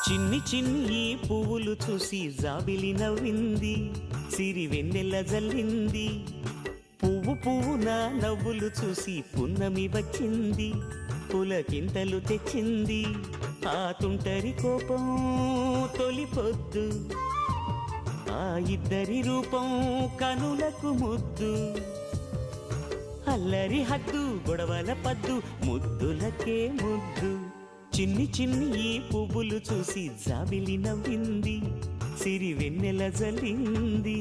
చిన్ని చిన్ని పువ్వులు చూసి జాబిలి నవ్వింది, సిరి వెన్నెల జల్లింది. పువ్వు పువ్వున నవ్వులు చూసి పున్నమి వచ్చింది, పులకింతలు తెచ్చింది. ఆ తుంటరి కోపం తొలి పొద్దు, ఆ ఇద్దరి రూపం కనులకు ముద్దు. అల్లరి హద్దు గొడవల పద్దు, ముద్దులకే ముద్దు. చిన్ని చిన్ని ఈ పువ్వులు చూసి జాబిలి నవ్వింది, సిరి వెన్నెల జల్లింది.